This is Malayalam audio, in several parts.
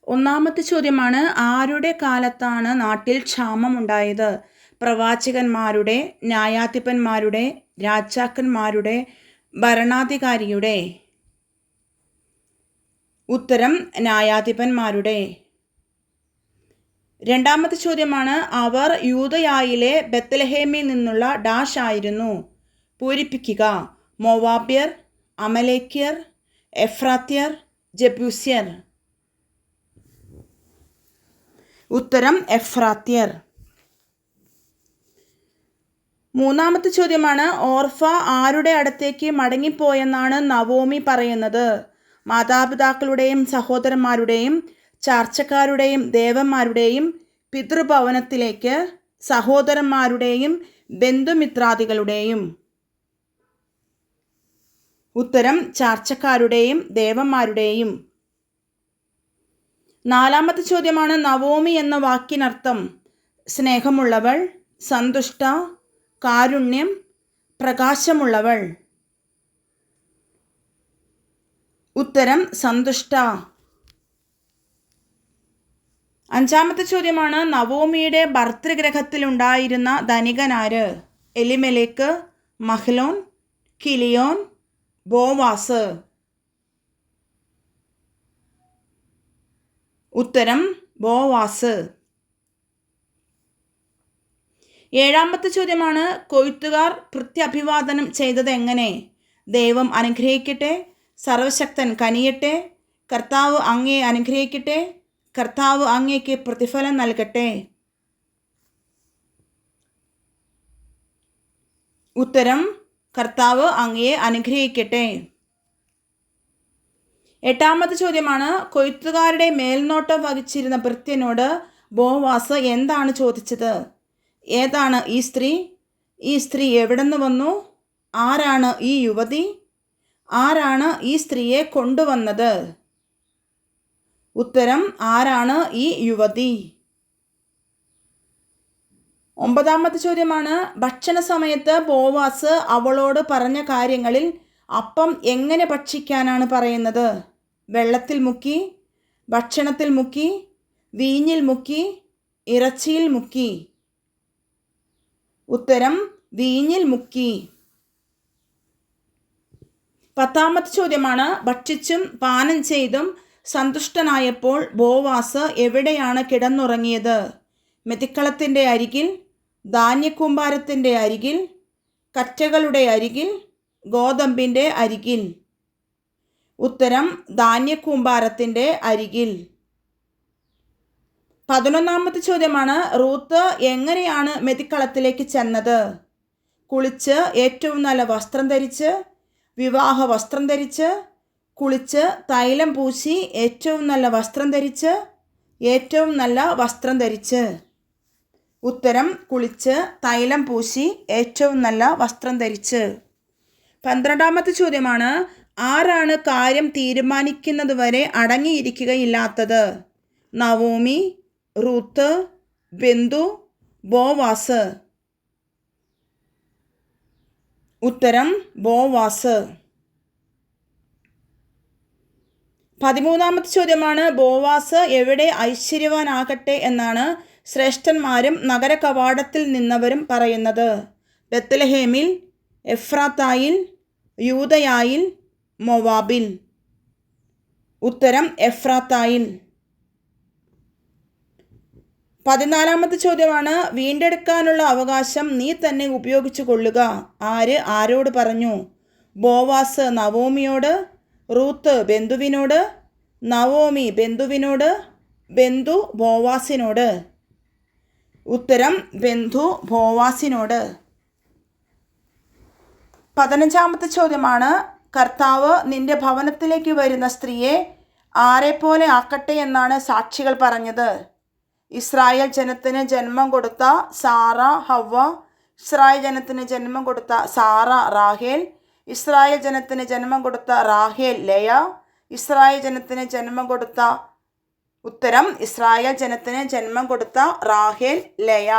ഒന്നാമത്തെ ചോദ്യമാണ്, ആരുടെ കാലത്താണ് നാട്ടിൽ ക്ഷാമമുണ്ടായത്? പ്രവാചകന്മാരുടെ, ന്യായാധിപന്മാരുടെ, രാജാക്കന്മാരുടെ, ഭരണാധികാരിയുടെ? ഉത്തരം ന്യായാധിപന്മാരുടെ. രണ്ടാമത്തെ ചോദ്യമാണ്, അവർ യൂദയായിലെ ബത്ലഹേമിൽ നിന്നുള്ള ഡാഷ് ആയിരുന്നു? പൂരിപ്പിക്കുക. മോവാബ്യർ, അമലേക്യർ, എഫ്രാത്യർ, ജബൂസ്യർ. ഉത്തരം എഫ്രാത്യർ. മൂന്നാമത്തെ ചോദ്യമാണ്, ഓർഫ ആരുടെ അടുത്തേക്ക് മടങ്ങിപ്പോയെന്നാണ് നവോമി പറയുന്നത്? മാതാപിതാക്കളുടെയും സഹോദരന്മാരുടെയും ചാർച്ചക്കാരുടെയും ദേവന്മാരുടെയും പിതൃഭവനത്തിലേക്ക്, സഹോദരന്മാരുടെയും ബന്ധുമിത്രാദികളുടെയും? ഉത്തരം ചാർച്ചക്കാരുടെയും ദേവന്മാരുടെയും. നാലാമത്തെ ചോദ്യമാണ്, നവോമി എന്ന വാക്കിനർത്ഥം? സ്നേഹമുള്ളവൾ, സന്തുഷ്ട, കാരുണ്യം, പ്രകാശമുള്ളവൾ. ഉത്തരം സന്തുഷ്ട. അഞ്ചാമത്തെ ചോദ്യമാണ്, നവോമിയുടെ ഭർതൃഗ്രഹത്തിലുണ്ടായിരുന്ന ധനികനാര്? എലിമെലേക്ക്, മഹ്ലോൻ, കിലിയോൻ, ബോവാസ്. ഉത്തരം ബോവാസ്. ഏഴാമത്തെ ചോദ്യമാണ്, കൊയ്ത്തുകാർ പ്രത്യഭിവാദനം ചെയ്തത് എങ്ങനെ? ദൈവം അനുഗ്രഹിക്കട്ടെ, സർവശക്തൻ കനിയട്ടെ, കർത്താവ് അങ്ങയെ അനുഗ്രഹിക്കട്ടെ, കർത്താവ് അങ്ങേക്ക് പ്രതിഫലം നൽകട്ടെ. ഉത്തരം കർത്താവ് അങ്ങയെ അനുഗ്രഹിക്കട്ടെ. എട്ടാമത്തെ ചോദ്യമാണ്, കൊയ്ത്തുകാരുടെ മേൽനോട്ടം വഹിച്ചിരുന്ന ഭൃത്യനോട് ബോവാസ് എന്താണ് ചോദിച്ചത്? ഏതാണ് ഈ സ്ത്രീ? ഈ സ്ത്രീ എവിടെ നിന്ന് വന്നു? ആരാണ് ഈ യുവതി? ആരാണ് ഈ സ്ത്രീയെ കൊണ്ടുവന്നത്? ഉത്തരം ആരാണ് ഈ യുവതി? ഒമ്പതാമത്തെ ചോദ്യമാണ്, ഭക്ഷണ സമയത്ത് ബോവാസ് അവളോട് പറഞ്ഞ കാര്യങ്ങളിൽ അപ്പം എങ്ങനെ ഭക്ഷിക്കാനാണ് പറയുന്നത്? വെള്ളത്തിൽ മുക്കി, ഭക്ഷണത്തിൽ മുക്കി, വീഞ്ഞിൽ മുക്കി, ഇറച്ചിയിൽ മുക്കി. ഉത്തരം വീഞ്ഞിൽ മുക്കി. പത്താമത്തെ ചോദ്യമാണ്, ഭക്ഷിച്ചും പാനം ചെയ്തും സന്തുഷ്ടനായപ്പോൾ ബോവാസ് എവിടെയാണ് കിടന്നുറങ്ങിയത്? മെതിക്കളത്തിൻ്റെ അരികിൽ, ധാന്യക്കൂമ്പാരത്തിൻ്റെ അരികിൽ, കറ്റകളുടെ അരികിൽ, ഗോതമ്പിൻ്റെ അരികിൽ. ഉത്തരം ധാന്യക്കൂമ്പാരത്തിൻ്റെ അരികിൽ. 11ാമത്തെ ചോദ്യമാണ്, റൂത്ത് എങ്ങനെയാണ് മെതിക്കളത്തിലേക്ക് ചെന്നത്? കുളിച്ച് ഏറ്റവും നല്ല വസ്ത്രം ധരിച്ച്, വിവാഹ വസ്ത്രം ധരിച്ച്, കുളിച്ച് തൈലം പൂശി ഏറ്റവും നല്ല വസ്ത്രം ധരിച്ച്, ഏറ്റവും നല്ല വസ്ത്രം ധരിച്ച്. ഉത്തരം കുളിച്ച് തൈലം പൂശി ഏറ്റവും നല്ല വസ്ത്രം ധരിച്ച്. 12ാമത്തെ ചോദ്യമാണ്, ആരാണ് കാര്യം തീരുമാനിക്കുന്നത് വരെ അടങ്ങിയിരിക്കുകയില്ലാത്തത്? നവോമി, റൂത്ത്, ബന്ധു, ബോവാസ്. ഉത്തരം ബോവാസ്. 13ാമത്തെ ചോദ്യമാണ്, ബോവാസ് എവിടെ ഐശ്വര്യവാനാകട്ടെ എന്നാണ് ശ്രേഷ്ഠന്മാരും നഗര കവാടത്തിൽ നിന്നവരും പറയുന്നത്? ബത്ലഹേമിൽ, എഫ്രാത്തായിൽ, യൂദയായിൽ, മോവാബിൽ. ഉത്തരം എഫ്രാത്തായിൽ. 14ാമത്തെ ചോദ്യമാണ്, വീണ്ടെടുക്കാനുള്ള അവകാശം നീ തന്നെ ഉപയോഗിച്ചു കൊള്ളുക. ആര് ആരോട് പറഞ്ഞു? ബോവാസ് നവോമിയോട്, റൂത്ത് ബന്ധുവിനോട്, നവോമി ബന്ധുവിനോട്, ബന്ധു ബോവാസിനോട്. ഉത്തരം ബന്ധു ബോവാസിനോട്. 15ാമത്തെ ചോദ്യമാണ്, കർത്താവ് നിന്റെ ഭവനത്തിലേക്ക് വരുന്ന സ്ത്രീയെ ആരെപ്പോലെ ആക്കട്ടെ എന്നാണ് സാക്ഷികൾ പറഞ്ഞത്? ഇസ്രായേൽ ജനത്തിന് ജന്മം കൊടുത്ത സാറ ഹവ്വ, ഇസ്രായേൽ ജനത്തിന് ജന്മം കൊടുത്ത സാറ റാഹേൽ, ഇസ്രായേൽ ജനത്തിന് ജന്മം കൊടുത്ത റാഹേൽ ലയ, ഇസ്രായേൽ ജനത്തിന് ജന്മം കൊടുത്ത. ഉത്തരം ഇസ്രായേൽ ജനത്തിന് ജന്മം കൊടുത്ത റാഹേൽ ലയ.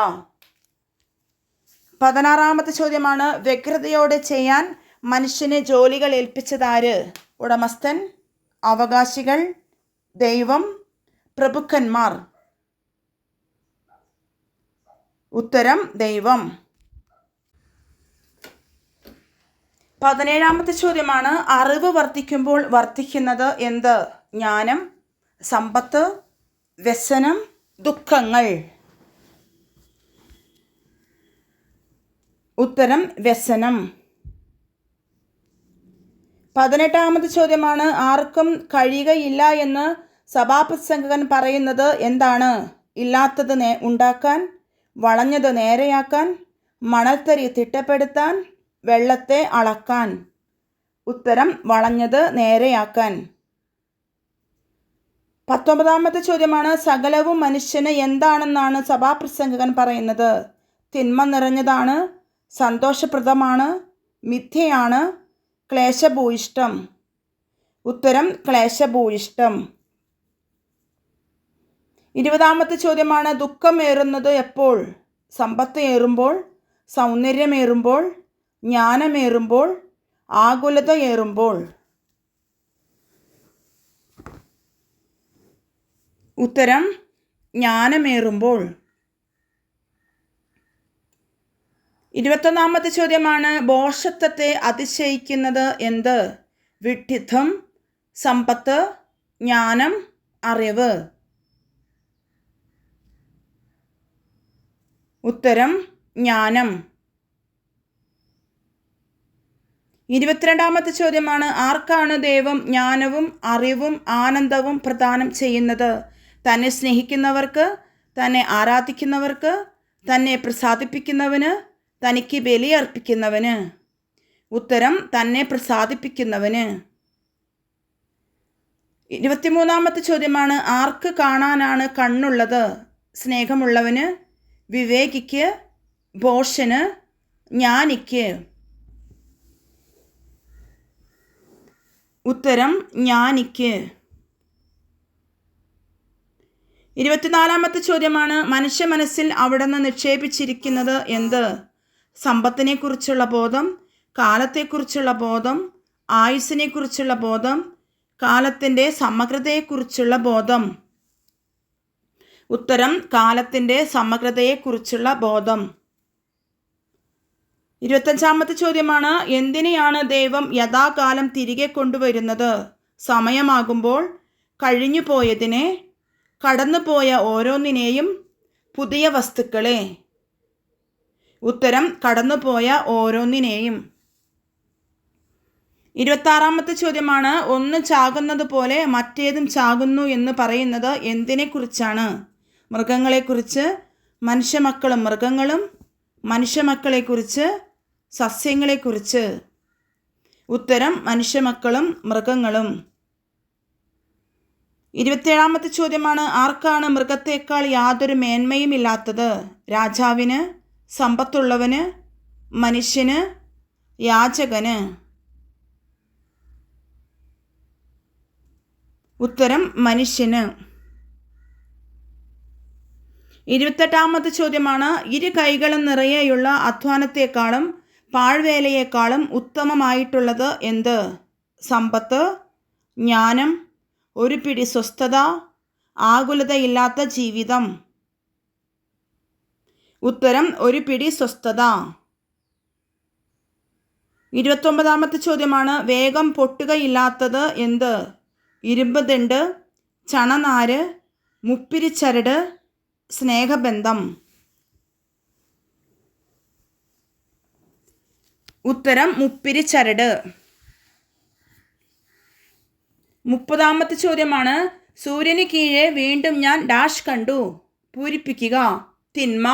16ാമത്തെ ചോദ്യമാണ്, വ്യഗ്രതയോടെ ചെയ്യാൻ മനുഷ്യനെ ജോലികൾ ഏൽപ്പിച്ചതാര്? ഉടമസ്ഥൻ, അവകാശികൾ, ദൈവം, പ്രഭുക്കന്മാർ? ഉത്തരം ദൈവം. 17ാമത്തെ ചോദ്യമാണ്, അറിവ് വർദ്ധിക്കുമ്പോൾ വർദ്ധിക്കുന്നത് എന്ത്? ജ്ഞാനം, സമ്പത്ത്, വ്യസനം, ദുഃഖങ്ങൾ? ഉത്തരം വ്യസനം. 18ാമത്തെ ചോദ്യമാണ്, ആർക്കും കഴിയുകയില്ല എന്ന് സഭാപ്രസംഗകൻ പറയുന്നത് എന്താണ്? ഇല്ലാത്തത് ഉണ്ടാക്കാൻ, വളഞ്ഞത് നേരെയാക്കാൻ, മണൽത്തരി തിട്ടപ്പെടുത്താൻ, വെള്ളത്തെ അളക്കാൻ? ഉത്തരം വളഞ്ഞത് നേരെയാക്കാൻ. 19ാമത്തെ ചോദ്യമാണ്, സകലവും മനുഷ്യന് എന്താണെന്നാണ് സഭാപ്രസംഗകൻ പറയുന്നത്? തിന്മ നിറഞ്ഞതാണ്, സന്തോഷപ്രദമാണ്, മിഥ്യയാണ്, ക്ലേശഭൂയിഷ്ടം? ഉത്തരം ക്ലേശഭൂയിഷ്ടം. 20ാമത്തെ ചോദ്യമാണ്, ദുഃഖം ഏറുന്നത് എപ്പോൾ? സമ്പത്ത് ഏറുമ്പോൾ, സൗന്ദര്യമേറുമ്പോൾ, ജ്ഞാനമേറുമ്പോൾ, ആകുലത ഏറുമ്പോൾ? ഉത്തരം ജ്ഞാനമേറുമ്പോൾ. 21ാമത്തെ ചോദ്യമാണ്, ഭോഷത്വത്തെ അതിശയിക്കുന്നത് എന്ത്? വിഡ്ഢിത്തം, സമ്പത്ത്, ജ്ഞാനം, അറിവ്? ഉത്തരം ജ്ഞാനം. 22ാമത്തെ ചോദ്യമാണ്, ആർക്കാണ് ദൈവം ജ്ഞാനവും അറിവും ആനന്ദവും പ്രദാനം ചെയ്യുന്നത്? തന്നെ സ്നേഹിക്കുന്നവർക്ക്, തന്നെ ആരാധിക്കുന്നവർക്ക്, തന്നെ പ്രസാദിപ്പിക്കുന്നവന്, തനിക്ക് ബലിയർപ്പിക്കുന്നവന്? ഉത്തരം തന്നെ പ്രസാദിപ്പിക്കുന്നവന്. 23ാമത്തെ ചോദ്യമാണ്, ആർക്ക് കാണാനാണ് കണ്ണുള്ളത്? സ്നേഹമുള്ളവന്, വിവേകിക്ക്, ഭോഷന്, ജ്ഞാനിക്ക്? ഉത്തരം ജ്ഞാനിക്ക്. 24ാമത്തെ ചോദ്യമാണ്, മനുഷ്യ മനസ്സിൽ അവിടുന്ന് നിക്ഷേപിച്ചിരിക്കുന്നത് എന്ത്? സമ്പത്തിനെക്കുറിച്ചുള്ള ബോധം, കാലത്തെക്കുറിച്ചുള്ള ബോധം, ആയുസ്സിനെക്കുറിച്ചുള്ള ബോധം, കാലത്തിൻ്റെ സമഗ്രതയെക്കുറിച്ചുള്ള ബോധം? ഉത്തരം കാലത്തിൻ്റെ സമഗ്രതയെക്കുറിച്ചുള്ള ബോധം. 25ാമത്തെ ചോദ്യമാണ്, എന്തിനെയാണ് ദൈവം യഥാകാലം തിരികെ കൊണ്ടുവരുന്നത്? സമയമാകുമ്പോൾ, കഴിഞ്ഞുപോയതിനെ, കടന്നുപോയ ഓരോന്നിനെയും, പുതിയ വസ്തുക്കളെ? ഉത്തരം കടന്നുപോയ ഓരോന്നിനെയും. 26ാമത്തെ ചോദ്യമാണ്, ഒന്ന് ചാകുന്നത് പോലെ മറ്റേതും ചാകുന്നു എന്ന് പറയുന്നത് എന്തിനെക്കുറിച്ചാണ്? മൃഗങ്ങളെക്കുറിച്ച്, മനുഷ്യമക്കളും മൃഗങ്ങളും, മനുഷ്യമക്കളെക്കുറിച്ച്, സസ്യങ്ങളെക്കുറിച്ച്? ഉത്തരം മനുഷ്യമക്കളും മൃഗങ്ങളും. 27ാമത്തെ ചോദ്യമാണ്, ആർക്കാണ് മൃഗത്തേക്കാൾ യാതൊരു മേന്മയും ഇല്ലാത്തത്? രാജാവിന്, സമ്പത്തുള്ളവന്, മനുഷ്യന്, യാചകന്? ഉത്തരം മനുഷ്യന്. 28ാമത്തെ ചോദ്യമാണ്, ഇരു കൈകളും നിറയെയുള്ള അധ്വാനത്തെക്കാളും പാഴ്വേലയേക്കാളും ഉത്തമമായിട്ടുള്ളത് എന്ത്? സമ്പത്ത്, ജ്ഞാനം, ഒരു പിടി സ്വസ്ഥത, ആകുലതയില്ലാത്ത ജീവിതം? ഉത്തരം ഒരു പിടി സ്വസ്ഥത. 29ാമത്തെ ചോദ്യമാണ്, വേഗം പൊട്ടുകയില്ലാത്തത് എന്ത്? ഇരുമ്പ് ദണ്ട്, ചണനാര്, മുപ്പിരിച്ചരട്, സ്നേഹബന്ധം? ഉത്തരം മുപ്പിരിച്ചരട്. 30ാമത്തെ ചോദ്യമാണ്, സൂര്യന് കീഴെ വീണ്ടും ഞാൻ ഡാഷ് കണ്ടു. പൂരിപ്പിക്കുക. തിന്മ,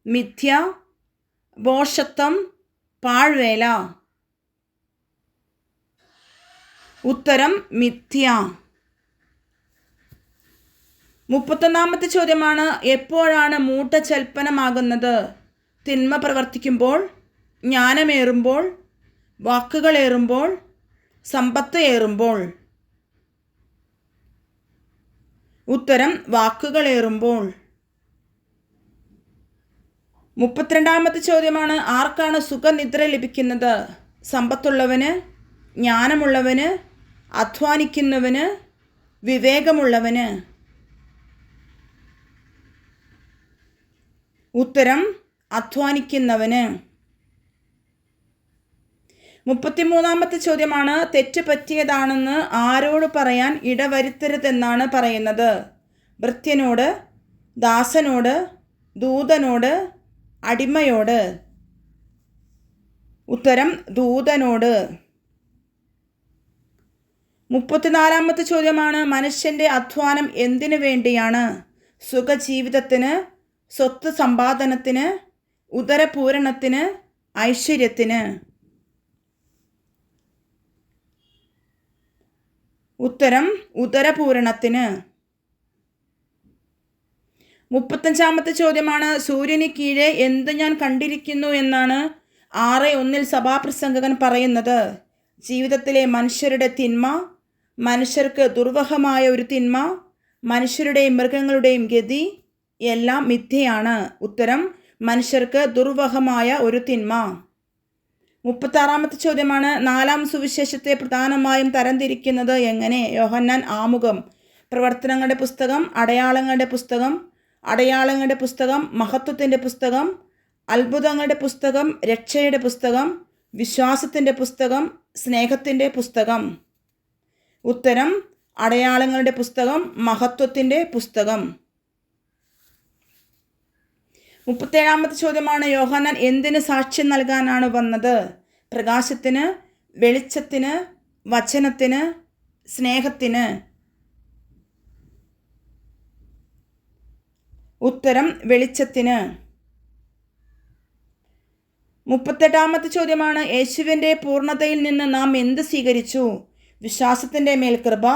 മിഥ്യ, ഭോഷത്വം, പാഴ്വേല? ഉത്തരം മിഥ്യ. 31ാമത്തെ ചോദ്യമാണ്, എപ്പോഴാണ് മൂഢചൽപ്പനമാകുന്നത്? തിന്മ പ്രവർത്തിക്കുമ്പോൾ, ജ്ഞാനമേറുമ്പോൾ, വാക്കുകളേറുമ്പോൾ, സമ്പത്ത് ഏറുമ്പോൾ? ഉത്തരം വാക്കുകളേറുമ്പോൾ. 32ാമത്തെ ചോദ്യമാണ്, ആർക്കാണ് സുഖനിദ്ര ലഭിക്കുന്നത്? സമ്പത്തുള്ളവന്, ജ്ഞാനമുള്ളവന്, അധ്വാനിക്കുന്നവന്, വിവേകമുള്ളവന്? ഉത്തരം അധ്വാനിക്കുന്നവന്. 33-ാമത്തെ ചോദ്യമാണ് തെറ്റ് പറ്റിയതാണെന്ന് ആരോട് പറയാൻ ഇടവരുത്തരുതെന്നാണ് പറയുന്നത്? ഭൃത്യനോട്, ദാസനോട്, ദൂതനോട്, അടിമയോട്? ഉത്തരം ദൂതനോട്. 34-ാമത്തെ ചോദ്യമാണ് മനുഷ്യൻ്റെ അധ്വാനം എന്തിനു വേണ്ടിയാണ്? സുഖജീവിതത്തിന്, സ്വത്ത് സമ്പാദനത്തിന്, ഉദരപൂരണത്തിന്, ഐശ്വര്യത്തിന്? ഉത്തരം ഉദരപൂരണത്തിന്. 35-ാമത്തെ ചോദ്യമാണ് സൂര്യന് കീഴെ എന്ത് ഞാൻ കണ്ടിരിക്കുന്നു എന്നാണ് 6:1 സഭാപ്രസംഗകൻ പറയുന്നത്? ജീവിതത്തിലെ മനുഷ്യരുടെ തിന്മ, മനുഷ്യർക്ക് ദുർവഹമായ ഒരു തിന്മ, മനുഷ്യരുടെയും മൃഗങ്ങളുടെയും ഗതി എല്ലാം മിഥ്യയാണ്. ഉത്തരം മനുഷ്യർക്ക് ദുർവഹമായ ഒരു തിന്മ. 36-ാമത്തെ ചോദ്യമാണ് 4-ാം സുവിശേഷത്തെ പ്രധാനമായും തരംതിരിക്കുന്നത് എങ്ങനെ? യോഹന്നാൻ ആമുഖം, പ്രവർത്തനങ്ങളുടെ പുസ്തകം, അടയാളങ്ങളുടെ പുസ്തകം, അടയാളങ്ങളുടെ പുസ്തകം, മഹത്വത്തിൻ്റെ പുസ്തകം, അത്ഭുതങ്ങളുടെ പുസ്തകം, രക്ഷയുടെ പുസ്തകം, വിശ്വാസത്തിൻ്റെ പുസ്തകം, സ്നേഹത്തിൻ്റെ പുസ്തകം? ഉത്തരം അടയാളങ്ങളുടെ പുസ്തകം, മഹത്വത്തിൻ്റെ പുസ്തകം. 37-ാമത്തെ ചോദ്യമാണ് യോഹന്നാൻ എന്തിന് സാക്ഷ്യം നൽകാനാണ് വന്നത്? പ്രകാശത്തിന്, വെളിച്ചത്തിന്, വചനത്തിന്, സ്നേഹത്തിന്? ഉത്തരം വെളിച്ചത്തിന്. 38-ാമത്തെ ചോദ്യമാണ് യേശുവിൻ്റെ പൂർണ്ണതയിൽ നിന്ന് നാം എന്ത് സ്വീകരിച്ചു? വിശ്വാസത്തിൻ്റെ മേൽ കൃപ,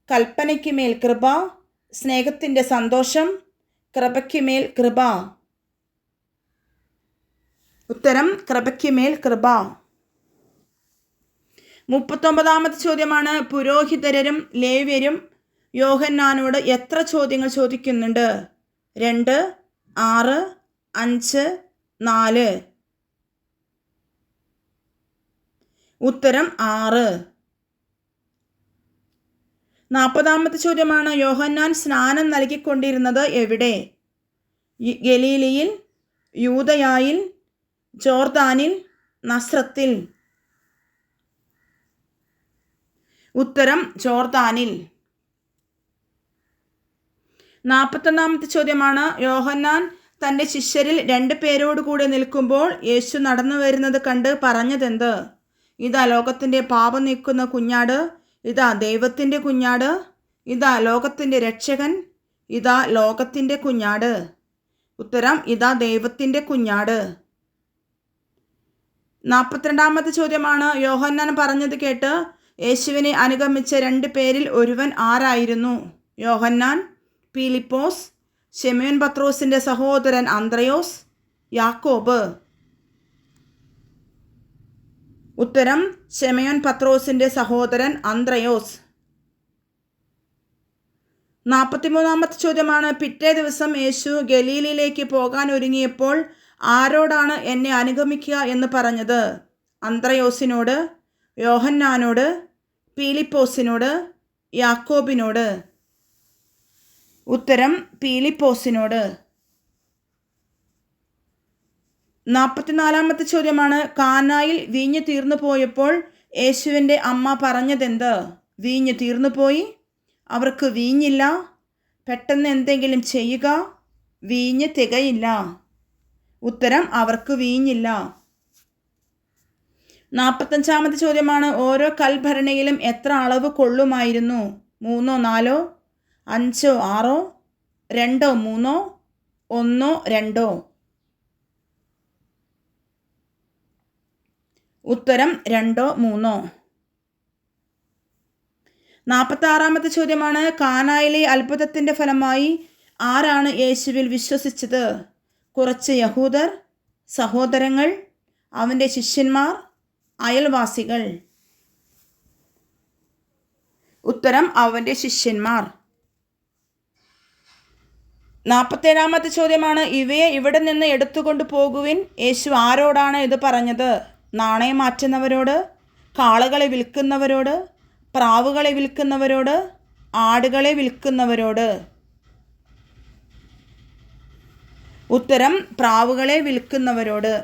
കൽപ്പനയ്ക്ക് മേൽ കൃപ, സ്നേഹത്തിൻ്റെ സന്തോഷം, കൃപയ്ക്ക് മേൽ കൃപ? ഉത്തരം കൃപയ്ക്ക് മേൽ കൃപ. 39-ാമത്തെ ചോദ്യമാണ് പുരോഹിതരും ലേവ്യരും യോഹന്നാനോട് എത്ര ചോദ്യങ്ങൾ ചോദിക്കുന്നുണ്ട്? 2, 6, 5, 4? ഉത്തരം 6. 40-ാമത്തെ ചോദ്യമാണ് യോഹന്നാൻ സ്നാനം നൽകിക്കൊണ്ടിരുന്നത് എവിടെ? ഗലീലയിൽ, യൂദയായിൽ, ജോർദാനിൽ, നസ്രത്തിൽ? ഉത്തരം ജോർദാനിൽ. 41-ാമത്തെ ചോദ്യമാണ് യോഹന്നാൻ തൻ്റെ ശിഷ്യരിൽ 2 പേരോട് കൂടെ നിൽക്കുമ്പോൾ യേശു നടന്നു വരുന്നത് കണ്ട് പറഞ്ഞതെന്ത്? ഇതാ ലോകത്തിൻ്റെ പാപം നീക്കുന്ന കുഞ്ഞാട്, ഇതാ ദൈവത്തിൻ്റെ കുഞ്ഞാട്, ഇതാ ലോകത്തിൻ്റെ രക്ഷകൻ, ഇതാ ലോകത്തിൻ്റെ കുഞ്ഞാട്? ഉത്തരം ഇതാ ദൈവത്തിൻ്റെ കുഞ്ഞാട്. 42-ാമത്തെ ചോദ്യമാണ് യോഹന്നാൻ പറഞ്ഞത് കേട്ട് യേശുവിനെ അനുഗമിച്ച 2 പേരിൽ ഒരുവൻ ആരായിരുന്നു? യോഹന്നാൻ, പീലിപ്പോസ്, ശിമയോൻ പത്രോസിൻ്റെ സഹോദരൻ അന്ത്രയോസ്, യാക്കോബ്? ഉത്തരം ശിമയോൻ പത്രോസിൻ്റെ സഹോദരൻ അന്ത്രയോസ്. 43-ാമത്തെ ചോദ്യമാണ് പിറ്റേ ദിവസം യേശു ഗലീലയിലേക്ക് പോകാൻ ഒരുങ്ങിയപ്പോൾ ആരോടാണ് എന്നെ അനുഗമിക്കുക എന്ന് പറഞ്ഞത്? അന്ത്രയോസിനോട്, യോഹന്നാനോട്, പീലിപ്പോസിനോട്, യാക്കോബിനോട്? ഉത്തരം പീലിപ്പോസിനോട്. 44-ാമത്തെ ചോദ്യമാണ് കാനായിൽ വീഞ്ഞ് തീർന്നു പോയപ്പോൾ യേശുവിൻ്റെ അമ്മ പറഞ്ഞതെന്ത്? വീഞ്ഞ് തീർന്നുപോയി, അവർക്ക് വീഞ്ഞില്ല, പെട്ടെന്ന് എന്തെങ്കിലും ചെയ്യുക, വീഞ്ഞ് തികയില്ല? ഉത്തരം അവർക്ക് വീഞ്ഞില്ല. 45-ാമത്തെ ചോദ്യമാണ് ഓരോ കൽഭരണിയിലും എത്ര അളവ് കൊള്ളുമായിരുന്നു? 3, 4, 5, 6, 2, 3, 1, 2? ഉത്തരം 2, 3. 46-ാമത്തെ ചോദ്യമാണ് കാനായിലെ അത്ഭുതത്തിൻ്റെ ഫലമായി ആരാണ് യേശുവിൽ വിശ്വസിച്ചത്? കുറച്ച് യഹൂദർ, സഹോദരങ്ങൾ, അവൻ്റെ ശിഷ്യന്മാർ, അയൽവാസികൾ? ഉത്തരം അവൻ്റെ ശിഷ്യന്മാർ. 47-ാമത്തെ ചോദ്യമാണ് ഇവയെ ഇവിടെ നിന്ന് എടുത്തുകൊണ്ട് പോകുവിൻ യേശു ആരോടാണ് ഇത് പറഞ്ഞത്? നാണയം മാറ്റുന്നവരോട്, കാളകളെ വിൽക്കുന്നവരോട്, പ്രാവുകളെ വിൽക്കുന്നവരോട്, ആടുകളെ വിൽക്കുന്നവരോട്? ഉത്തരം പ്രാവുകളെ വിൽക്കുന്നവരോട്.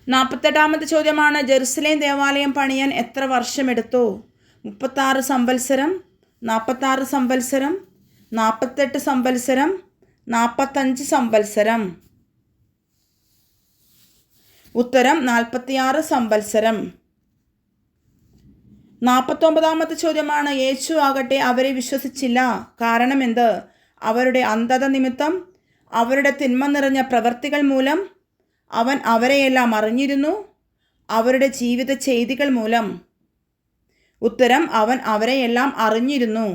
48 ചോദ്യമാണ് ജെറുസലേം ദേവാലയം പണിയാൻ എത്ര വർഷമെടുത്തു? 36 സംവത്സരം, 46 സംവത്സരം, 48 സംവത്സരം, 45 സംവത്സരം. ഉത്തരം 46 സംവത്സരം. 49 ചോദ്യമാണ് യേശു ആകട്ടെ അവരെ വിശ്വസിച്ചില്ല, കാരണമെന്ത്? അവരുടെ അന്ധത നിമിത്തം, അവരുടെ തിന്മ നിറഞ്ഞ പ്രവർത്തികൾ മൂലം, അവൻ അവരെയെല്ലാം അറിഞ്ഞിരുന്നു, അവരുടെ ജീവിത ചെയ്തികൾ മൂലം. ഉത്തരം അവൻ അവരെയെല്ലാം അറിഞ്ഞിരുന്നു.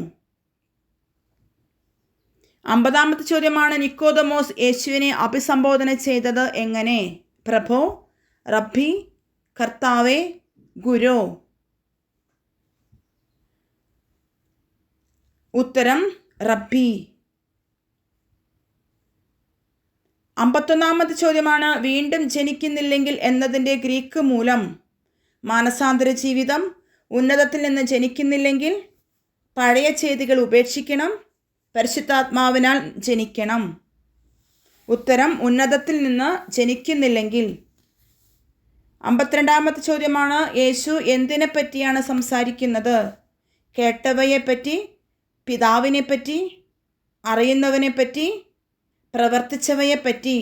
50 ചോദ്യമാണ് നിക്കോദമോസ് യേശുവിനെ അഭിസംബോധന ചെയ്തത് എങ്ങനെ? പ്രഭോ, റബ്ബി, കർത്താവേ, ഗുരോ. ഉത്തരം റബ്ബി. 51 ചോദ്യമാണ് വീണ്ടും ജനിക്കുന്നില്ലെങ്കിൽ എന്നതിൻ്റെ ഗ്രീക്ക് മൂലം. മാനസാന്തര ജീവിതം, ഉന്നതത്തിൽ നിന്ന് ജനിക്കുന്നില്ലെങ്കിൽ, പഴയ ചെയ്തികൾ ഉപേക്ഷിക്കണം, പരിശുദ്ധാത്മാവിനാൽ ജനിക്കണം. ഉത്തരം ഉന്നതത്തിൽ നിന്ന് ജനിക്കുന്നില്ലെങ്കിൽ. 52 ചോദ്യമാണ് യേശു എന്തിനെ പറ്റിയാണ് സംസാരിക്കുന്നത്? കേട്ടവയെപ്പറ്റി, പിതാവിനെപ്പറ്റി, അറിയുന്നവനെപ്പറ്റി, പ്രവർത്തിച്ചവയെപ്പറ്റി.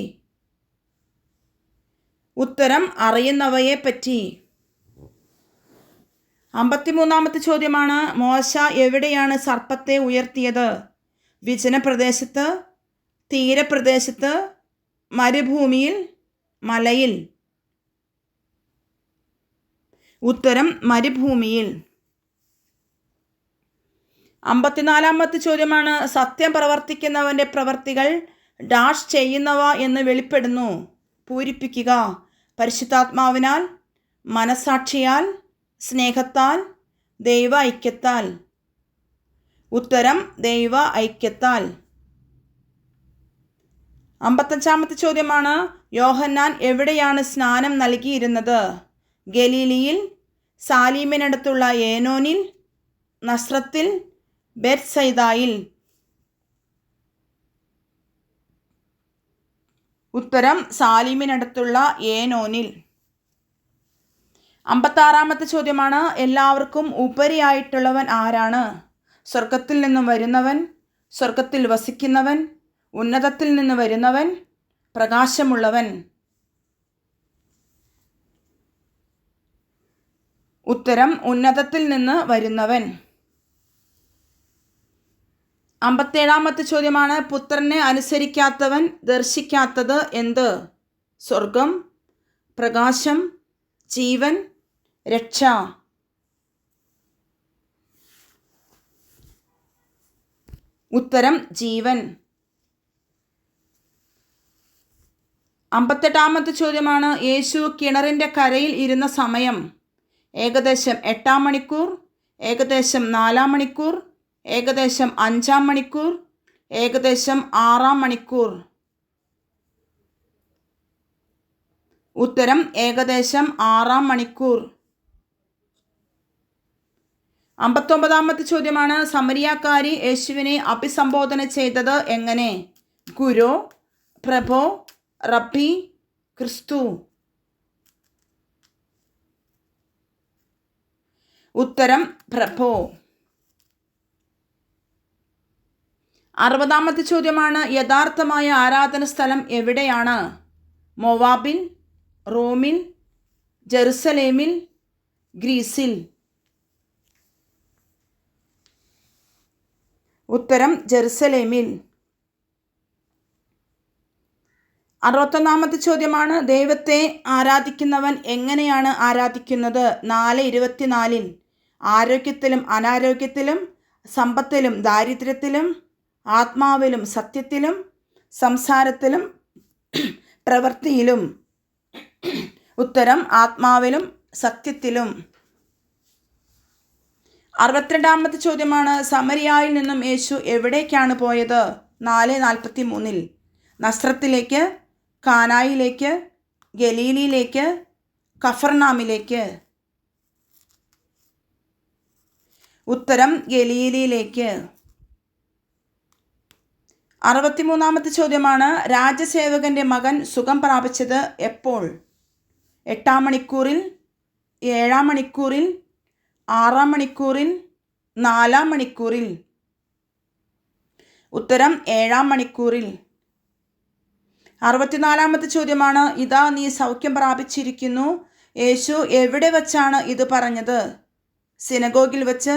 ഉത്തരം അറിയുന്നവയെപ്പറ്റി. 53 ചോദ്യമാണ് മോശ എവിടെയാണ് സർപ്പത്തെ ഉയർത്തിയത്? വിജനപ്രദേശത്ത്, തീരപ്രദേശത്ത്, മരുഭൂമിയിൽ, മലയിൽ. ഉത്തരം മരുഭൂമിയിൽ. 54 ചോദ്യമാണ് സത്യം പ്രവർത്തിക്കുന്നവൻ്റെ പ്രവർത്തികൾ ഡാഷ് ചെയ്യുന്നവ എന്ന് വെളിപ്പെടുന്നു. പൂരിപ്പിക്കുക. പരിശുദ്ധാത്മാവിനാൽ, മനസാക്ഷിയാൽ, സ്നേഹത്താൽ, ദൈവ ഐക്യത്താൽ. ഉത്തരം ദൈവ ഐക്യത്താൽ. 55 ചോദ്യമാണ് യോഹന്നാൻ എവിടെയാണ് സ്നാനം നൽകിയിരുന്നത്? ഗലീലിയിൽ, സാലീമിനടുത്തുള്ള ഏനോനിൽ, നസ്രത്തിൽ, ബെത്സൈദായിൽ. ഉത്തരം സാലീമിനടുത്തുള്ള ഏനോനിൽ. 56 ചോദ്യമാണ് എല്ലാവർക്കും ഉപരിയായിട്ടുള്ളവൻ ആരാണ്? സ്വർഗത്തിൽ നിന്ന് വരുന്നവൻ, സ്വർഗത്തിൽ വസിക്കുന്നവൻ, ഉന്നതത്തിൽ നിന്ന് വരുന്നവൻ, പ്രകാശമുള്ളവൻ. ഉത്തരം ഉന്നതത്തിൽ നിന്ന് വരുന്നവൻ. 57 ചോദ്യമാണ് പുത്രനെ അനുസരിക്കാത്തവൻ ദർശിക്കാത്തത് എന്ത്? സ്വർഗം, പ്രകാശം, ജീവൻ, രക്ഷ. ഉത്തരം ജീവൻ. 58 ചോദ്യമാണ് യേശു കിണറിൻ്റെ കരയിൽ ഇരുന്ന സമയം. ഏകദേശം 8 മണിക്കൂർ, ഏകദേശം 4 മണിക്കൂർ, ഏകദേശം 5 മണിക്കൂർ, ഏകദേശം 6 മണിക്കൂർ. ഉത്തരം ഏകദേശം 6 മണിക്കൂർ. 59 ചോദ്യമാണ് സമരിയാക്കാരി യേശുവിനെ അഭിസംബോധന ചെയ്തത് എങ്ങനെ? ഗുരു, പ്രഭോ, റബ്ബി, ക്രിസ്തു. ഉത്തരം പ്രഭോ. 60 ചോദ്യമാണ് യഥാർത്ഥമായ ആരാധന സ്ഥലം എവിടെയാണ്? മൊവാബിൽ, റോമിൽ, ജെറുസലേമിൽ, ഗ്രീസിൽ. ഉത്തരം ജെറുസലേമിൽ. 61 ചോദ്യമാണ് ദൈവത്തെ ആരാധിക്കുന്നവൻ എങ്ങനെയാണ് ആരാധിക്കുന്നത്? 4:24 ആരോഗ്യത്തിലും അനാരോഗ്യത്തിലും, സമ്പത്തിലും ദാരിദ്ര്യത്തിലും, ആത്മാവിലും സത്യത്തിലും, സംസാരത്തിലും പ്രവൃത്തിയിലും. ഉത്തരം ആത്മാവിലും സത്യത്തിലും. 62 ചോദ്യമാണ് സമരിയായിൽ നിന്നും യേശു എവിടേക്കാണ് പോയത്? 4:43 നസ്രത്തിലേക്ക്, കാനായിലേക്ക്, ഗലീലിയിലേക്ക്, കഫർനാമിലേക്ക്. ഉത്തരം ഗലീലിയിലേക്ക്. 63-ാമത്തെ ചോദ്യമാണ്, രാജസേവകൻ്റെ മകൻ സുഖം പ്രാപിച്ചത് എപ്പോൾ? 8-ാം മണിക്കൂറിൽ, 7-ാം മണിക്കൂറിൽ, 6-ാം മണിക്കൂറിൽ, 4-ാം മണിക്കൂറിൽ? ഉത്തരം 7-ാം മണിക്കൂറിൽ. 64-ാമത്തെ ചോദ്യമാണ്, ഇതാ നീ സൗഖ്യം പ്രാപിച്ചിരിക്കുന്നു. യേശു എവിടെ വച്ചാണ് ഇത് പറഞ്ഞത്? സിനഗോഗിൽ വച്ച്,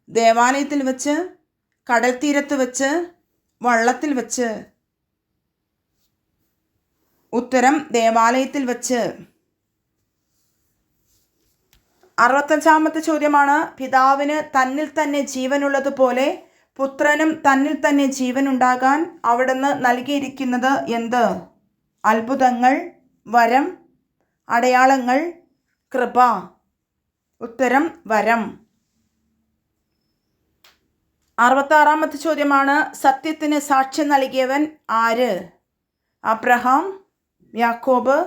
ദേവാലയത്തിൽ വച്ച്, കടൽ തീരത്ത് വച്ച്, വള്ളത്തിൽ വച്ച്? ഉത്തരം ദേവാലയത്തിൽ വച്ച്. 65-ാമത്തെ ചോദ്യമാണ്, പിതാവിന് തന്നിൽ തന്നെ ജീവനുള്ളതുപോലെ പുത്രനും തന്നിൽ തന്നെ ജീവനുണ്ടാകാൻ അവിടുന്ന് നൽകിയിരിക്കുന്നത് എന്ത്? അത്ഭുതങ്ങൾ, വരം, അടയാളങ്ങൾ, കൃപ? ഉത്തരം വരം. 66-ാമത്തെ ചോദ്യമാണ്, സത്യത്തിന് സാക്ഷ്യം നൽകിയവൻ ആര്? അബ്രഹാം, യാക്കോബ്,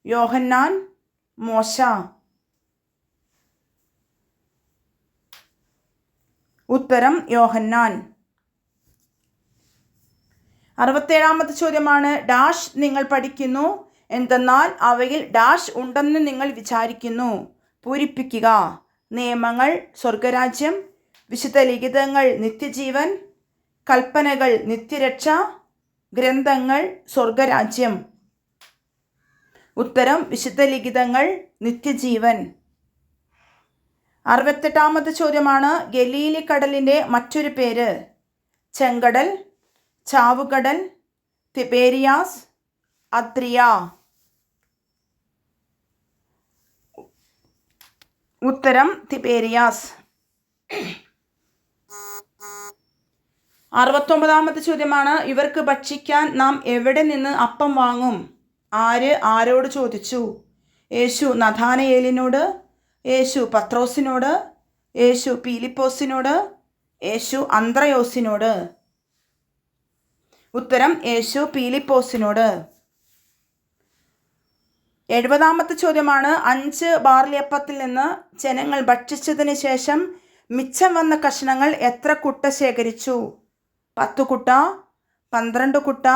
യോഹന്നാൻ, മോശ? ഉത്തരം യോഹന്നാൻ. 67-ാമത്തെ ചോദ്യമാണ്, ഡാഷ് നിങ്ങൾ പഠിക്കുന്നു, എന്തെന്നാൽ അവയിൽ ഡാഷ് ഉണ്ടെന്ന് നിങ്ങൾ വിചാരിക്കുന്നു. പൂരിപ്പിക്കുക. നിയമങ്ങൾ സ്വർഗരാജ്യം, വിശുദ്ധ ലിഖിതങ്ങൾ നിത്യജീവൻ, കൽപ്പനകൾ നിത്യരക്ഷ, ഗ്രന്ഥങ്ങൾ സ്വർഗരാജ്യം? ഉത്തരം വിശുദ്ധ ലിഖിതങ്ങൾ നിത്യജീവൻ. 68-ാമത്തെ ചോദ്യമാണ്, ഗലീലി കടലിൻ്റെ മറ്റൊരു പേര്? ചെങ്കടൽ, ചാവുകടൽ, തിബേരിയാസ്, അദ്രിയ? ഉത്തരം തിബേരിയാസ്. 69-ാമത്തെ ചോദ്യമാണ്, ഇവർക്ക് ഭക്ഷിക്കാൻ നാം എവിടെ നിന്ന് അപ്പം വാങ്ങും? ആര് ആരോട് ചോദിച്ചു? യേശു നഥാനയേലിനോട്, യേശു പത്രോസിനോട്, യേശു പീലിപ്പോസിനോട്, യേശു അന്ത്രയോസിനോട്? ഉത്തരം യേശു പീലിപ്പോസിനോട്. 70-ാമത്തെ ചോദ്യമാണ്, 5 ബാർലിയപ്പത്തിൽ നിന്ന് ജനങ്ങൾ ഭക്ഷിച്ചതിന് ശേഷം മിച്ചം വന്ന കഷ്ണങ്ങൾ എത്ര കുട്ട ശേഖരിച്ചു? 10 കുട്ട, 12 കുട്ട,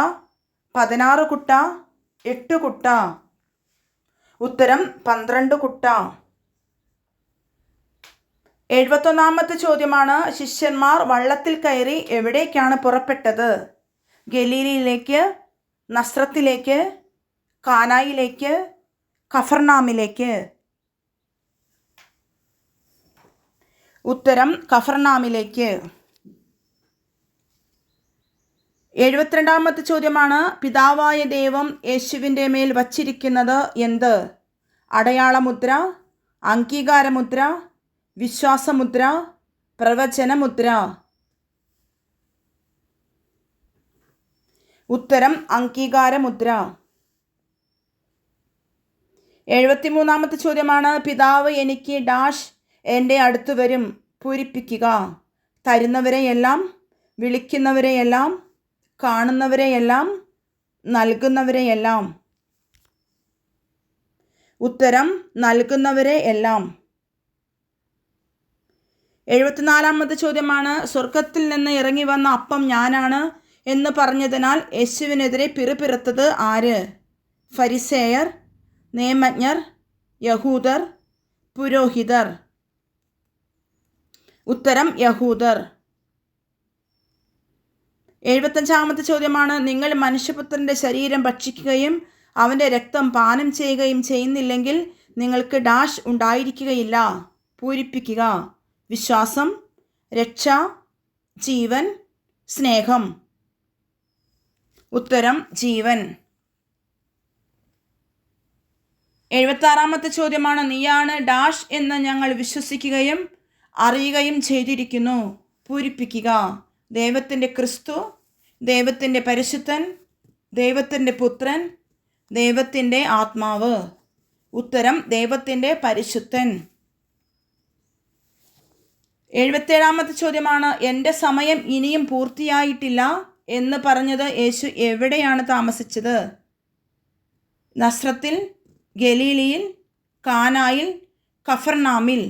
16 കുട്ട, 8 കുട്ട? ഉത്തരം 12 കുട്ട. 71-ാമത്തെ ചോദ്യമാണ്, ശിഷ്യന്മാർ വള്ളത്തിൽ കയറി എവിടേക്കാണ് പുറപ്പെട്ടത്? ഗലീലയിലേക്ക്, നസ്രത്തിലേക്ക്, കാനായിലേക്ക്, കഫർനാമിലേക്ക്? ഉത്തരം കഫർനാമിലേക്ക്. 72-ാമത്തെ ചോദ്യമാണ്, പിതാവായ ദൈവം യേശുവിൻ്റെ മേൽ വച്ചിരിക്കുന്നത് എന്ത്? അടയാളമുദ്ര, അംഗീകാരമുദ്ര, വിശ്വാസമുദ്ര, പ്രവചനമുദ്ര? ഉത്തരം അംഗീകാരമുദ്ര. 73-ാമത്തെ ചോദ്യമാണ്, പിതാവ് എനിക്ക് ഡാഷ് എൻ്റെ അടുത്ത് വരും. പൂരിപ്പിക്കുക. തരുന്നവരെയെല്ലാം, വിളിക്കുന്നവരെയെല്ലാം, കാണുന്നവരെയെല്ലാം, നൽകുന്നവരെയെല്ലാം? ഉത്തരം നൽകുന്നവരെ എല്ലാം. 74-ാമത്തെ ചോദ്യമാണ്, സ്വർഗത്തിൽ നിന്ന് ഇറങ്ങി വന്ന അപ്പം ഞാനാണ് എന്ന് പറഞ്ഞതിനാൽ യേശുവിനെതിരെ പിറുപിറുത്തത് ആര്? ഫരിസേയർ, നിയമജ്ഞർ, യഹൂദർ, പുരോഹിതർ? ഉത്തരം യഹൂദർ. 75-ാമത്തെ ചോദ്യമാണ്, നിങ്ങൾ മനുഷ്യപുത്രൻ്റെ ശരീരം ഭക്ഷിക്കുകയും അവൻ്റെ രക്തം പാനം ചെയ്യുകയും ചെയ്യുന്നില്ലെങ്കിൽ നിങ്ങൾക്ക് ഡാഷ് ഉണ്ടായിരിക്കുകയില്ല. പൂരിപ്പിക്കുക. വിശ്വാസം, രക്ഷ, ജീവൻ, സ്നേഹം? ഉത്തരം ജീവൻ. 76-ാമത്തെ ചോദ്യമാണ്, നീയാണ് ഡാഷ് എന്ന് ഞങ്ങൾ വിശ്വസിക്കുകയും അറിയുകയും ചെയ്തിരിക്കുന്നു. പൂരിപ്പിക്കുക. ദൈവത്തിൻ്റെ ക്രിസ്തു, ദൈവത്തിൻ്റെ പരിശുദ്ധൻ, ദൈവത്തിൻ്റെ പുത്രൻ, ദൈവത്തിൻ്റെ ആത്മാവ്? ഉത്തരം ദൈവത്തിൻ്റെ പരിശുദ്ധൻ. 77-ാമത്തെ ചോദ്യമാണ്, എൻ്റെ സമയം ഇനിയും പൂർത്തിയായിട്ടില്ല എന്ന് പറഞ്ഞത് യേശു എവിടെയാണ് താമസിച്ചത്? നസ്രത്തിൽ, ഗലീലിയിൽ, കാനായിൽ, കഫർനാമിൽ?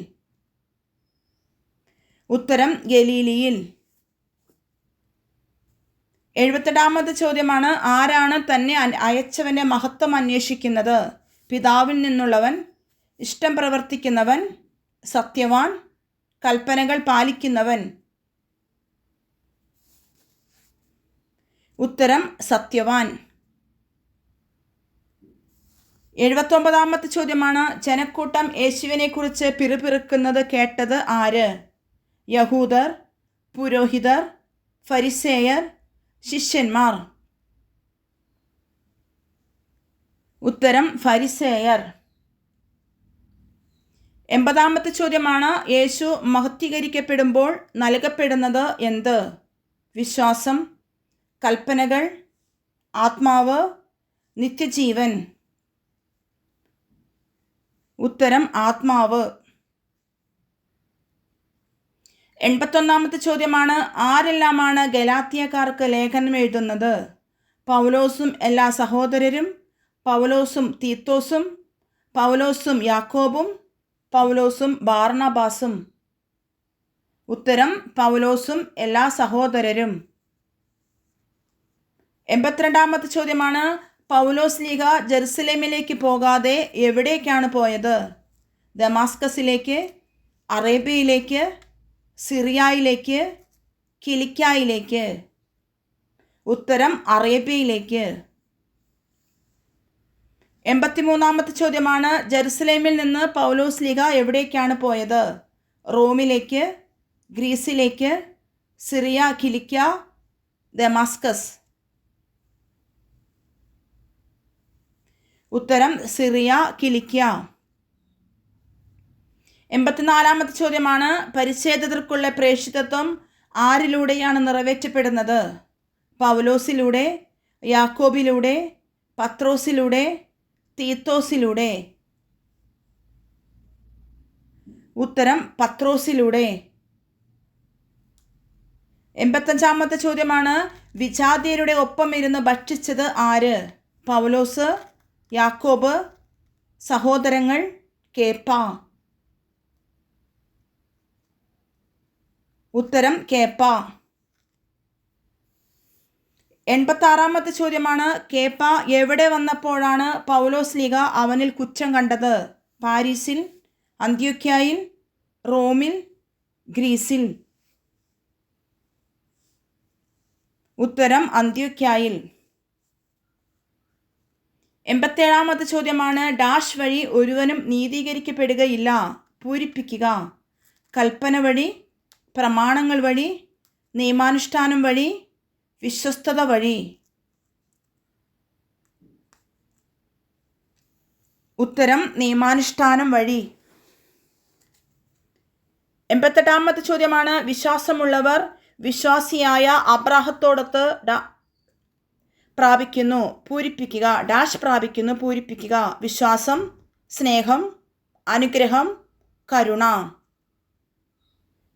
ഉത്തരം ഗലീലിയിൽ. 78ാമത്തെ ചോദ്യമാണ്, ആരാണ് തന്നെ അയച്ചവൻ്റെ മഹത്വം അന്വേഷിക്കുന്നത്? പിതാവിൽ നിന്നുള്ളവൻ, ഇഷ്ടം പ്രവർത്തിക്കുന്നവൻ, സത്യവാൻ, കൽപ്പനകൾ പാലിക്കുന്നവൻ. ഉത്തരം സത്യവാൻ. 79ാമത്തെ ചോദ്യമാണ്, ജനക്കൂട്ടം യേശുവിനെക്കുറിച്ച് പിറുപിറുക്കുന്നത് കേട്ടത് ആര്? യഹൂദർ, പുരോഹിതർ, ഫരിസേയർ, ശിഷ്യന്മാർ. ഉത്തരം ഫരിസേയർ. 80ാമത്തെ ചോദ്യമാണ്, യേശു മഹത്വീകരിക്കപ്പെടുമ്പോൾ നൽകപ്പെടുന്നത് എന്ത്? വിശ്വാസം, കൽപ്പനകൾ, ആത്മാവ്, നിത്യജീവൻ. ഉത്തരം ആത്മാവ്. 81ാമത്തെ ചോദ്യമാണ്, ആരെല്ലാമാണ് ഗലാത്യക്കാർക്ക് ലേഖനം എഴുതുന്നത്? പൗലോസും എല്ലാ സഹോദരരും, പൗലോസും തീത്തോസും, പൗലോസും യാക്കോബും, പൗലോസും ബാർണബാസും. ഉത്തരം പൗലോസും എല്ലാ സഹോദരരും. 82ാമത്തെ ചോദ്യമാണ്, പൗലോസ് ലീഗ ജെറുസലേമിലേക്ക് പോകാതെ എവിടേക്കാണ് പോയത്? ദമാസ്കസിലേക്ക്, അറേബ്യയിലേക്ക്, സിറിയയിലേക്ക്, കിലിക്യായിലേക്ക്. ഉത്തരം അറേബ്യയിലേക്ക്. 83ാമത്തെ ചോദ്യമാണ്, ജെറുസലേമിൽ നിന്ന് പൗലോസ് ലീഗ എവിടേക്കാണ് പോയത്? റോമിലേക്ക്, ഗ്രീസിലേക്ക്, സിറിയ, കിലിക്യ, ദമാസ്കസ്. ഉത്തരം സിറിയ, കിലിക്യ. 84ാമത്തെ ചോദ്യമാണ്, പരിച്ഛേദിതർക്കുള്ള പ്രേക്ഷിതത്വം ആരിലൂടെയാണ് നിറവേറ്റപ്പെടുന്നത്? പൗലോസിലൂടെ, യാക്കോബിലൂടെ, പത്രോസിലൂടെ, തീത്തോസിലൂടെ. ഉത്തരം പത്രോസിലൂടെ. 85ാമത്തെ ചോദ്യമാണ്, വിജാതിയരുടെ ഒപ്പം ഇരുന്ന് ഭക്ഷിച്ചത് ആര്? പൗലോസ്, യാക്കോബ്, സഹോദരങ്ങൾ, കേപ്പ. ഉത്തരം കേപ്പ. 86ാമത്തെ ചോദ്യമാണ്, കേപ്പ എവിടെ വന്നപ്പോഴാണ് പൗലോസ് ലീഗ അവനിൽ കുറ്റം കണ്ടത്? പാരീസിൽ, അന്ത്യോക്യയിൽ, റോമിൽ, ഗ്രീസിൽ. ഉത്തരം അന്ത്യോക്യയിൽ. 87ാമത്തെ ചോദ്യമാണ്, ഡാഷ് വഴി ഒരുവനും നീതീകരിക്കപ്പെടുകയില്ല. പൂരിപ്പിക്കുക. കൽപ്പന വഴി, പ്രമാണങ്ങൾ വഴി, നിയമാനുഷ്ഠാനം വഴി, വിശ്വസ്തത വഴി. ഉത്തരം നിയമാനുഷ്ഠാനം വഴി. 88ാമത്തെ ചോദ്യമാണ്, വിശ്വാസമുള്ളവർ വിശ്വാസിയായ അബ്രാഹത്തോടൊത്ത് പ്രാപിക്കുന്നു. പൂരിപ്പിക്കുക. ഡാഷ് പ്രാപിക്കുന്നു. പൂരിപ്പിക്കുക. വിശ്വാസം, സ്നേഹം, അനുഗ്രഹം, കരുണ.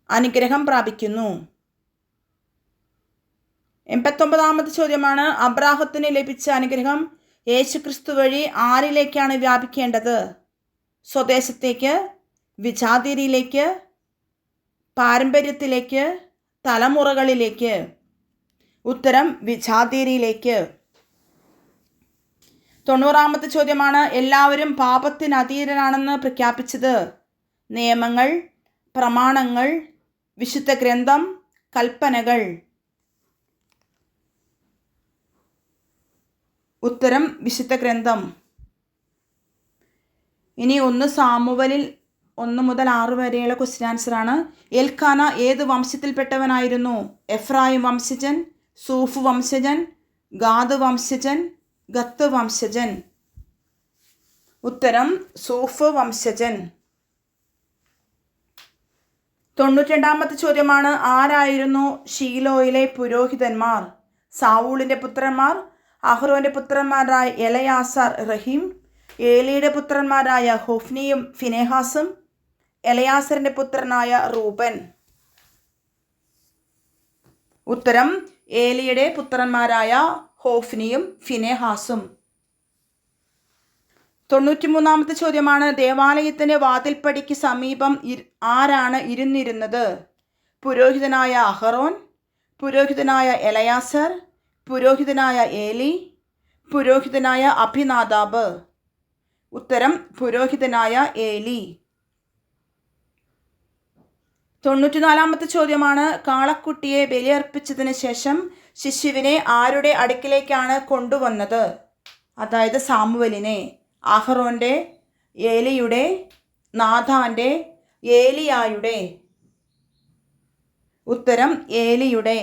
അനുഗ്രഹം പ്രാപിക്കുന്നു. 89ാമത്തെ ചോദ്യമാണ്, അബ്രാഹത്തിന് ലഭിച്ച അനുഗ്രഹം യേശുക്രിസ്തു വഴി ആരിലേക്കാണ് വ്യാപിക്കേണ്ടത്? സ്വദേശത്തേക്ക്, വിജാതിരിയിലേക്ക്, പാരമ്പര്യത്തിലേക്ക്, തലമുറകളിലേക്ക്. ഉത്തരം വിജാതിരിയിലേക്ക്. 90ാമത്തെ ചോദ്യമാണ്, എല്ലാവരും പാപത്തിന് അധീനരാണെന്ന് പ്രഖ്യാപിച്ചത്? നിയമങ്ങൾ, പ്രമാണങ്ങൾ, വിശുദ്ധ ഗ്രന്ഥം, കൽപ്പനകൾ. ഉത്തരം വിശുദ്ധ ഗ്രന്ഥം. ഇനി 1 സാമുവലിൽ 1 മുതൽ 6 വരെയുള്ള ക്വസ്റ്റ്യൻ ആൻസറാണ്. എൽക്കാന ഏത് വംശത്തിൽപ്പെട്ടവനായിരുന്നു? എഫ്രായിം വംശജൻ, സൂഫ് വംശജൻ, ഗാദ് വംശജൻ, ഗത്ത് വംശജൻ. ഉത്തരം സൂഫ് വംശജൻ. 92ാമത്തെ ചോദ്യമാണ്, ആരായിരുന്നു ഷീലോയിലെ പുരോഹിതന്മാർ? സാവൂളിൻ്റെ പുത്രന്മാർ, അഹ്റോൻ്റെ പുത്രന്മാരായ എലയാസാർ, റഹീം, ഏലിയുടെ പുത്രന്മാരായ ഹോഫ്നിയും ഫിനെഹാസും, എലയാസറിൻ്റെ പുത്രനായ റൂബൻ. ഉത്തരം ഏലിയുടെ പുത്രന്മാരായ ഹോഫ്നിയും ഫിനെഹാസും. 93ാമത്തെ ചോദ്യമാണ്, ദേവാലയത്തിൻ്റെ വാതിൽപ്പടിക്ക് സമീപം ആരാണ് ഇരുന്നിരുന്നത്? പുരോഹിതനായ അഹറോൻ, പുരോഹിതനായ എലയാസർ, പുരോഹിതനായ ഏലി, പുരോഹിതനായ അഭിനാദാബ്? ഉത്തരം പുരോഹിതനായ ഏലി. 94-ാമത്തെ ചോദ്യമാണ്, കാളക്കുട്ടിയെ ബലിയർപ്പിച്ചതിന് ശേഷം ശിശുവിനെ ആരുടെ അടുക്കിലേക്കാണ് കൊണ്ടുവന്നത്? അതായത് സാമുവലിനെ. അഹറോൻ്റെ, ഏലിയുടെ, നാഥാൻ്റെ, ഏലിയായുടെ? ഉത്തരം ഏലിയുടെ.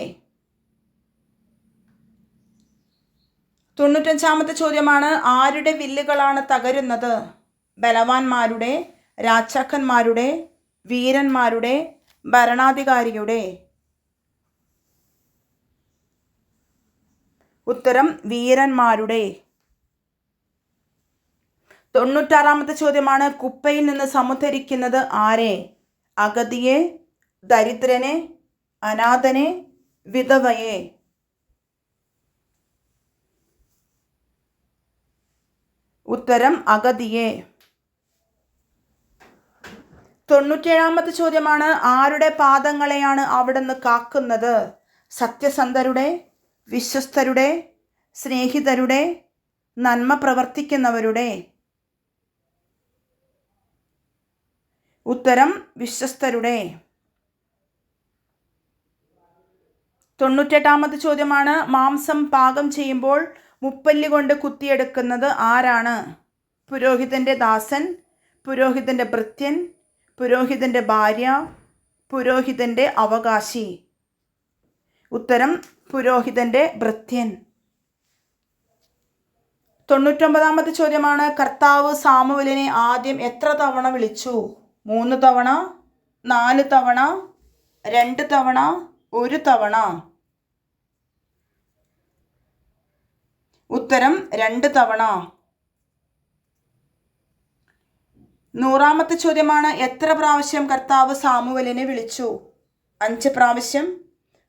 95-ാമത്തെ ചോദ്യമാണ്, ആരുടെ വില്ലുകളാണ് തകരുന്നത്? ബലവാന്മാരുടെ, രാജാക്കന്മാരുടെ, വീരന്മാരുടെ, ഭരണാധികാരിയുടെ? ഉത്തരം വീരന്മാരുടെ. 96-ാമത്തെ ചോദ്യമാണ്, കുപ്പയിൽ നിന്ന് സമുദ്ധരിക്കുന്നത് ആരെ? അഗതിയെ, ദരിദ്രനെ, അനാഥനെ, വിധവയെ? ഉത്തരം അഗതിയെ. 97-ാമത്തെ ചോദ്യമാണ്, ആരുടെ പാദങ്ങളെയാണ് അവിടുന്ന് കാക്കുന്നത്? സത്യസന്ധരുടെ, വിശ്വസ്തരുടെ, സ്നേഹിതരുടെ, നന്മ പ്രവർത്തിക്കുന്നവരുടെ? ഉത്തരം വിശ്വസ്തരുടെ. 98-ാമത്തെ ചോദ്യമാണ്, മാംസം പാകം ചെയ്യുമ്പോൾ മുപ്പല്ലി കൊണ്ട് കുത്തിയെടുക്കുന്നത് ആരാണ്? പുരോഹിതൻ്റെ ദാസൻ, പുരോഹിതൻ്റെ ഭൃത്യൻ, പുരോഹിതൻ്റെ ഭാര്യ, പുരോഹിതൻ്റെ അവകാശി? ഉത്തരം പുരോഹിതൻ്റെ ഭൃത്യൻ. 99-ാമത്തെ ചോദ്യമാണ്, കർത്താവ് സാമുവലിനെ ആദ്യം എത്ര തവണ വിളിച്ചു? 3 തവണ, 4 തവണ, 2 തവണ, 1 തവണ? ഉത്തരം 2 തവണ. 100-ാമത്തെ ചോദ്യമാണ്, എത്ര പ്രാവശ്യം കർത്താവ് സാമുവലിനെ വിളിച്ചു? 5 പ്രാവശ്യം,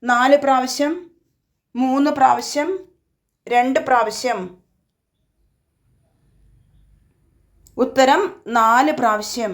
4 പ്രാവശ്യം, 3 പ്രാവശ്യം, 2 പ്രാവശ്യം? ഉത്തരം 4 പ്രാവശ്യം.